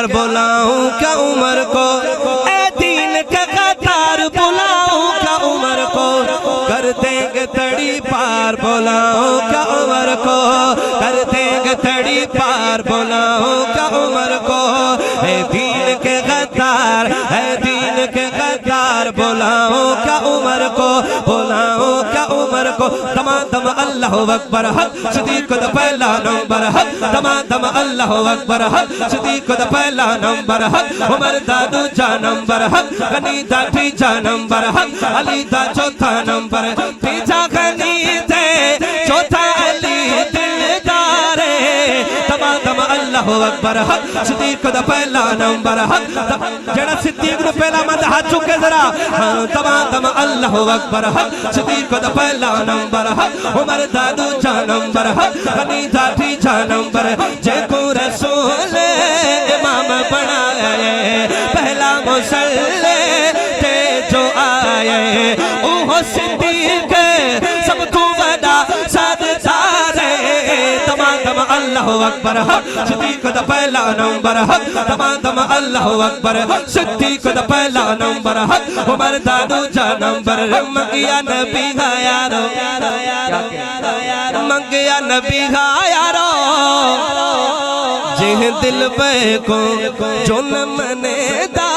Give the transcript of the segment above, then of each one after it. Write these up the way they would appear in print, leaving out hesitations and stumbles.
یار بلاؤں کیا عمر کو، اے دین کے غدار بلاؤں کیا عمر کو، کر دیں گے تڑی پار بلاؤں کیا عمر کو، کر دیں گے تڑی پار بلاؤں کیا عمر کو، اے دین کے غدار، اے دین کے غدار بلاؤں کیا عمر کو، بلاؤں کیا عمر کو، دما دم اللہ اکبر حق، صدیق دا پہلا نمبر حق، دما دم اللہ اکبر حق، صدیق دا پہلا نمبر حق، عمر دا دوجا نمبر حق، غنی دا تیجا نمبر حق، علی دا چوتھا نمبر، تیجا غنی دے چوتھا علی دلدارے، دما دم اللہ اکبر حق، صدیق دا پہلا نمبر حق، جڑا صدیق دا پہلا مند ہاتھ چکے ذرا، دما دم اللہ اکبر حق، صدیق دا پہلا نمبر حق، عمر دا دوجا نمبر حق، غنی دا تیجا نمبر، جے کو رسول امام بنائے، پہلا مسلح تے جو آئے، اوہ صدیق سب کو ودا سردارے، تمام اللہ اکبر حق، صدیق دا پہلا نمبر حق، تمام اللہ اکبر، صدیق دا پہلا نمبر حق، عمر دا دوجا نمبر، منگیا نبی گا یارو، منگیا نبی گا یارو، جہ دل بے کو جو نہ منے دا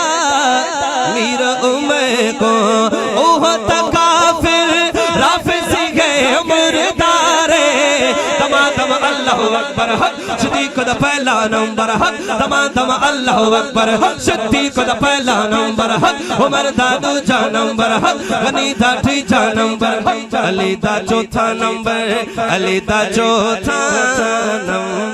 میر امے کو، اوہ تکافر رافضی گئے مردارے، تمام اللہ اکبر حق، صدیق دا پہلا نمبر حق، تمام اللہ اکبر، صدیق دا پہلا نمبر حق، عمر دا دوجا نمبر حق، غنی دا تیجا نمبر، علی دا چوتھا نمبر، علی دا چوتھا نمبر۔